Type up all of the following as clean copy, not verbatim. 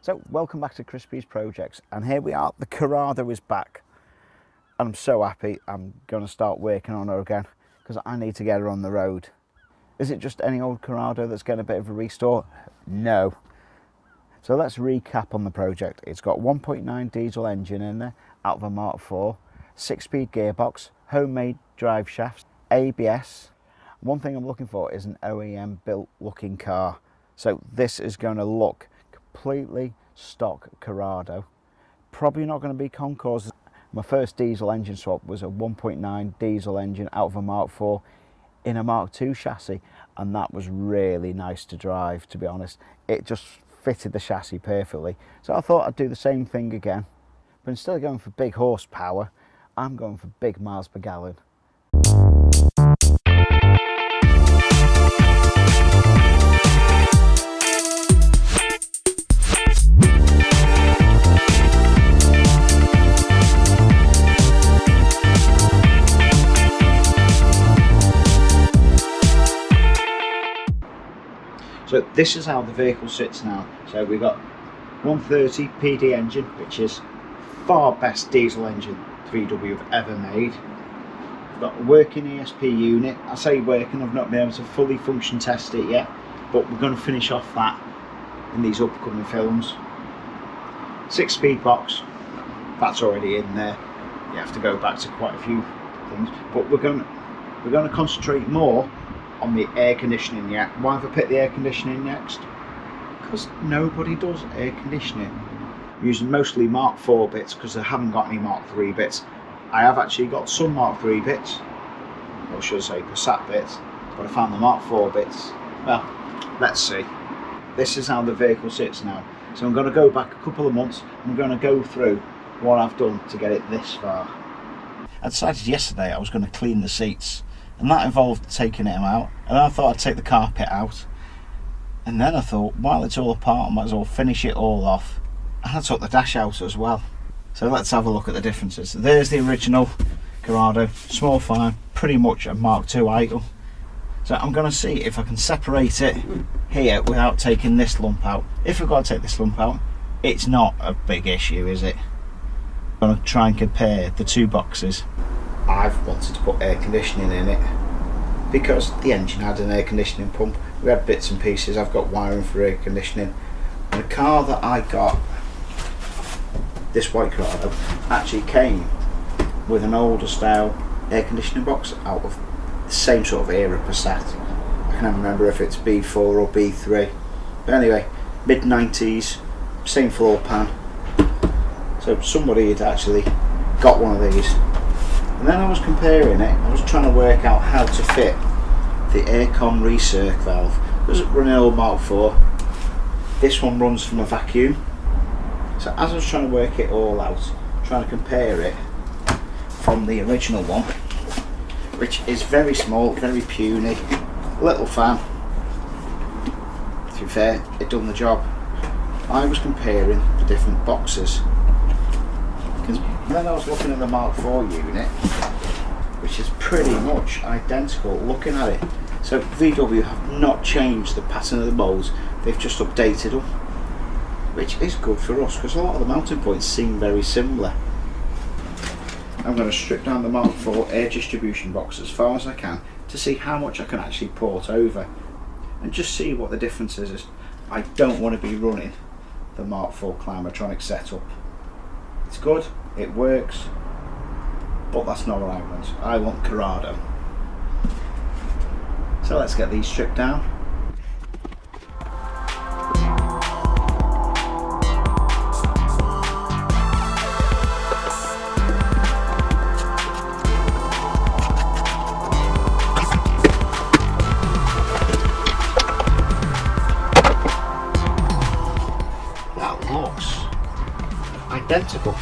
So welcome back to Crispy's Projects, and here we are. The Corrado is back. I'm so happy. I'm going to start working on her again because I need to get her on the road. Is it just any old Corrado that's getting a bit of a restore? No. So let's recap on the project. It's got 1.9 diesel engine in there out of a Mark IV, 6-speed gearbox, homemade drive shafts, ABS. One thing I'm looking for is an OEM built looking car. So this is going to look completely stock Corrado. Probably not going to be Concours. My first diesel engine swap was a 1.9 diesel engine out of a Mark IV in a Mark II chassis, and that was really nice to drive, to be honest. It just fitted the chassis perfectly. So I thought I'd do the same thing again, but instead of going for big horsepower, I'm going for big miles per gallon. So this is how the vehicle sits now. So we've got 130 PD engine, which is far best diesel engine 3W have ever made. We've got a working ESP unit. I say working, I've not been able to fully function test it yet, but we're going to finish off that in these upcoming films. 6-speed box, that's already in there. You have to go back to quite a few things, but we're going to concentrate more on the air conditioning yet. Why have I picked the air conditioning next? Because nobody does air conditioning. I'm using mostly Mark IV bits because I haven't got any Mark III bits. I have actually got some Mark III bits, or should I say Passat bits, but I found the Mark IV bits. Well, let's see. This is how the vehicle sits now. So I'm going to go back a couple of months. I'm going to go through what I've done to get it this far. I decided yesterday I was going to clean the seats, and that involved taking them out, and I thought I'd take the carpet out, and then I thought while it's all apart I might as well finish it all off, and I took the dash out as well. So let's have a look at the differences. There's the original Corrado, small fine, pretty much a Mark II idle. So I'm going to see if I can separate it here without taking this lump out. If I've got to take this lump out, it's not a big issue, is it? I'm going to try and compare the two boxes. I've wanted to put air conditioning in it because the engine had an air conditioning pump. We had bits and pieces. I've got wiring for air conditioning. And the car that I got, this white Corrado, actually came with an older style air conditioning box out of the same sort of era Passat. I can't remember if it's B4 or B3. But anyway, mid-90s, same floor pan. So somebody had actually got one of these. And then I was comparing it, I was trying to work out how to fit the aircon recirc valve. It was running an old Mark IV. This one runs from a vacuum. So as I was trying to work it all out, trying to compare it from the original one, which is very small, very puny, little fan. To be fair, it done the job. I was comparing the different boxes. And then I was looking at the Mark IV unit, which is pretty much identical looking at it. So VW have not changed the pattern of the moulds, they've just updated them, which is good for us because a lot of the mounting points seem very similar. I'm going to strip down the Mark IV air distribution box as far as I can to see how much I can actually port over and just see what the difference is. I don't want to be running the Mark IV Climatronic setup. It's good, it works, but that's not what I want. I want Corrado. So let's get these stripped down. That looks identical.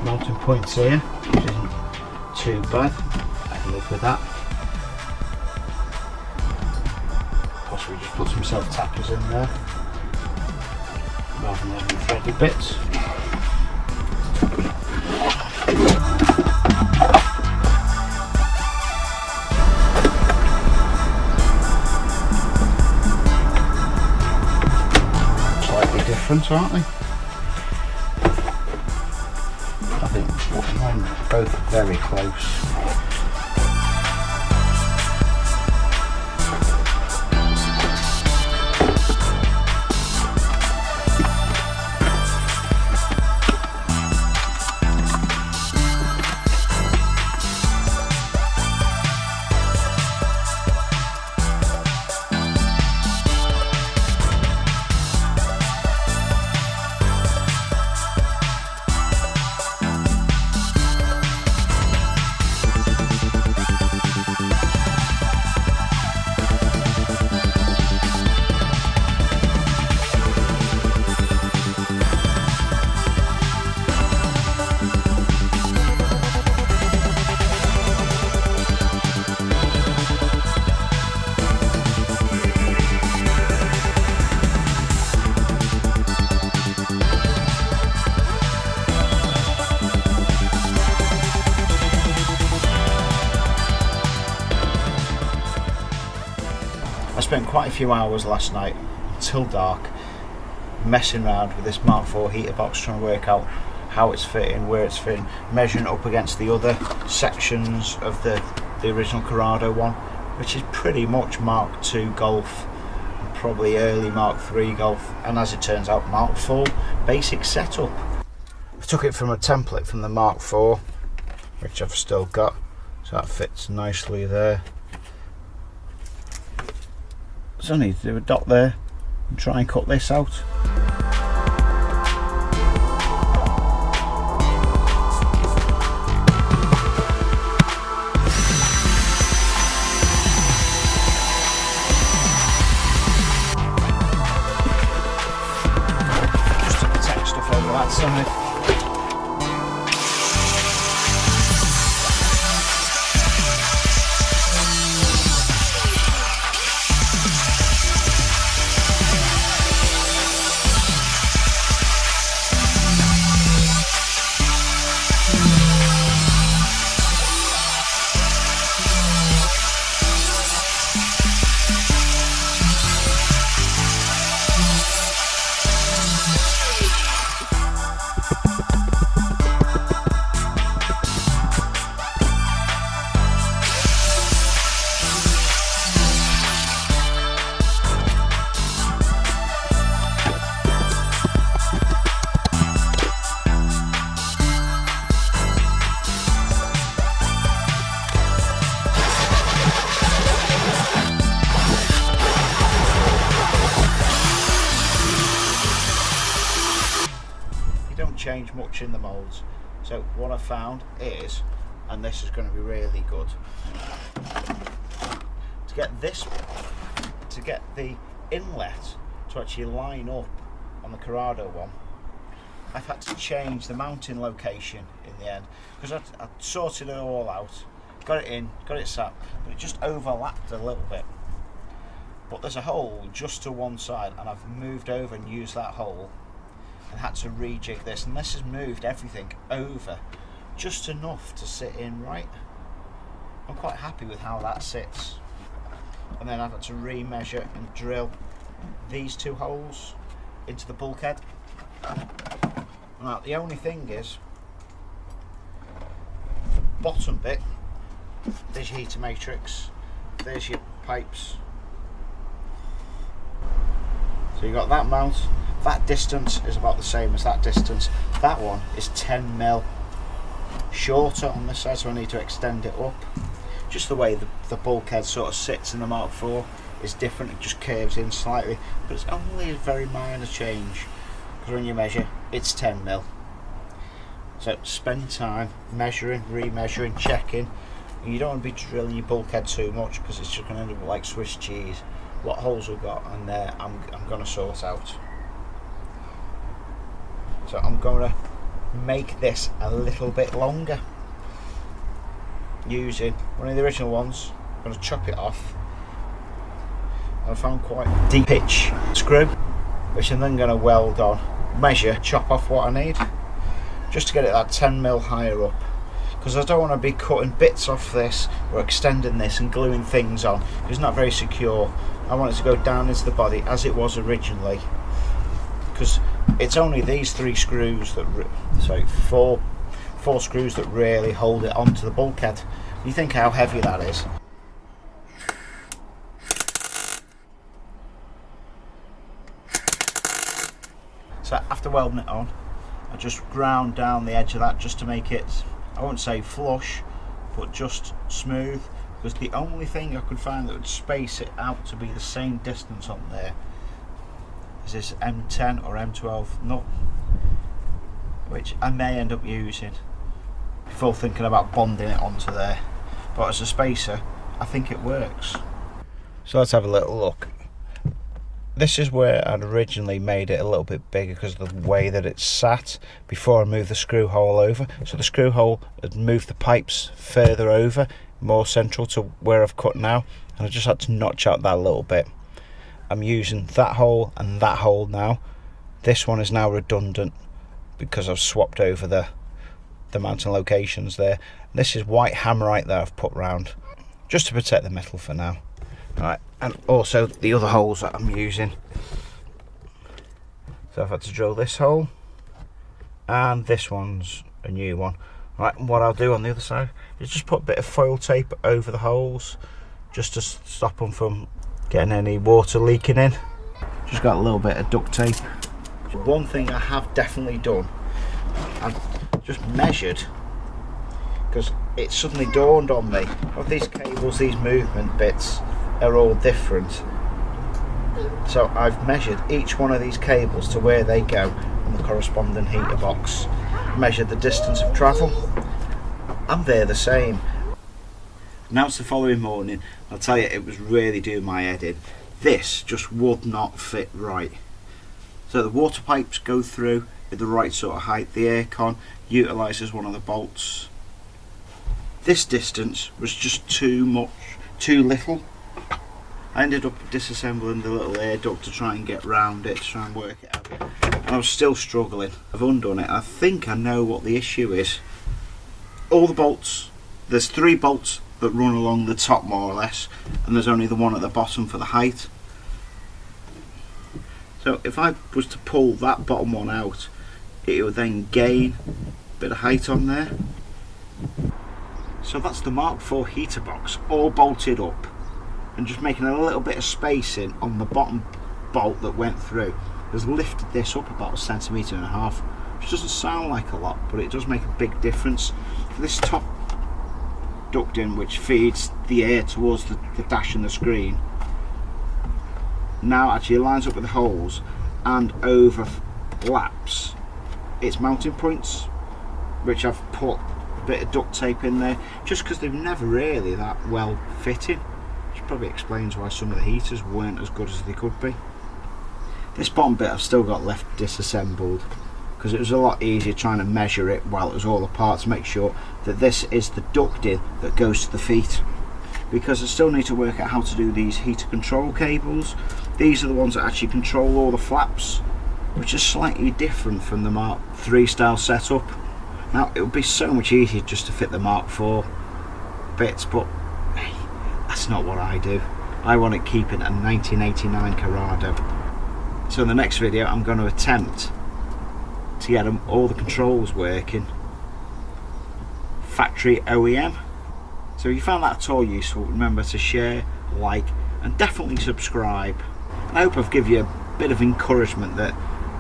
Mounting points here, which isn't too bad. I can live with that. Possibly just put some self-tappers in there rather than having threaded bits. different, aren't they? I think they're both very close. I spent quite a few hours last night till dark messing around with this Mark IV heater box, trying to work out how it's fitting, where it's fitting, measuring it up against the other sections of the original Corrado one, which is pretty much Mark II Golf and probably early Mark III Golf, and as it turns out Mark IV basic setup. I took it from a template from the Mark IV, which I've still got, so that fits nicely there. So I need to do a dot there and try and cut this out. Just to protect stuff over that side. Change much in the moulds, so what I found is, and this is going to be really good, to get the inlet to actually line up on the Corrado one, I've had to change the mounting location in the end, because I sorted it all out, got it in, got it sat, but it just overlapped a little bit. But there's a hole just to one side, and I've moved over and used that hole and had to rejig this, and this has moved everything over just enough to sit in right. I'm quite happy with how that sits. And then I've had to remeasure and drill these two holes into the bulkhead. Now the only thing is, bottom bit, there's your heater matrix, there's your pipes. So you got that mount. That distance is about the same as that distance. That one is 10mm shorter on this side, so I need to extend it up. Just the way the bulkhead sort of sits in the Mark IV is different, it just curves in slightly, but it's only a very minor change, because when you measure, it's 10mm. So spend time measuring, remeasuring, checking, and you don't want to be drilling your bulkhead too much, because it's just going to end up like Swiss cheese. What holes we've got, and I'm going to sort out. So I'm going to make this a little bit longer using one of the original ones. I'm going to chop it off. I found quite a deep pitch screw, which I'm then going to weld on, measure, chop off what I need, just to get it that 10mm higher up, because I don't want to be cutting bits off this or extending this and gluing things on. It's not very secure. I want it to go down into the body as it was originally, because it's only these 3 screws that, sorry, four screws that really hold it onto the bulkhead. You think how heavy that is. So after welding it on, I just ground down the edge of that just to make it, I won't say flush, but just smooth, because the only thing I could find that would space it out to be the same distance on there is this M10 or M12 nut, which I may end up using before thinking about bonding it onto there, but as a spacer I think it works. So let's have a little look. This is where I'd originally made it a little bit bigger because of the way that it's sat before I moved the screw hole over. So the screw hole had moved the pipes further over, more central to where I've cut now, and I just had to notch out that little bit. I'm using that hole and that hole now. This one is now redundant because I've swapped over the mounting locations there. This is white hammerite that I've put round just to protect the metal for now. Right, and also the other holes that I'm using. So I've had to drill this hole, and this one's a new one. Right, and what I'll do on the other side is just put a bit of foil tape over the holes just to stop them from getting any water leaking in. Just got a little bit of duct tape. One thing I have definitely done, I've just measured, because it suddenly dawned on me, of these cables, these movement bits are all different. So I've measured each one of these cables to where they go on the corresponding heater box, measured the distance of travel, and they're the same. Now it's the following morning, I'll tell you, it was really doing my head in. This just would not fit right. So the water pipes go through at the right sort of height, the aircon utilises one of the bolts. This distance was just too much, too little. I ended up disassembling the little air duct to try and get round it, to try and work it out, and I was still struggling. I've undone it. I think I know what the issue is. All the bolts, there's 3 bolts that run along the top more or less, and there's only the one at the bottom for the height. So if I was to pull that bottom one out, it would then gain a bit of height on there. So that's the Mark IV heater box all bolted up, and just making a little bit of spacing on the bottom bolt that went through has lifted this up about 1.5 centimeters, which doesn't sound like a lot, but it does make a big difference. This top ducting, which feeds the air towards the dash and the screen, now actually lines up with the holes and overlaps its mounting points, which I've put a bit of duct tape in there just because they've never really that well fitted, which probably explains why some of the heaters weren't as good as they could be. This bottom bit I've still got left disassembled because it was a lot easier trying to measure it while it was all apart to make sure that this is the ducting that goes to the feet, because I still need to work out how to do these heater control cables. These are the ones that actually control all the flaps, which is slightly different from the Mark III style setup. Now it would be so much easier just to fit the Mark IV bits, but hey, that's not what I do. I want to keep it a 1989 Corrado. So in the next video I'm going to attempt to get all the controls working factory OEM. So if you found that at all useful, remember to share, like, and definitely subscribe. I hope I've given you a bit of encouragement that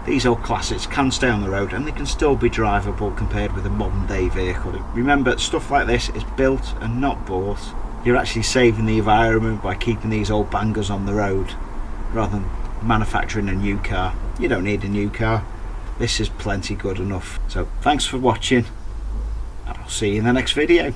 these old classics can stay on the road and they can still be drivable compared with a modern day vehicle. Remember, stuff like this is built and not bought. You're actually saving the environment by keeping these old bangers on the road rather than manufacturing a new car. You don't need a new car. This is plenty good enough. So thanks for watching, and I'll see you in the next video.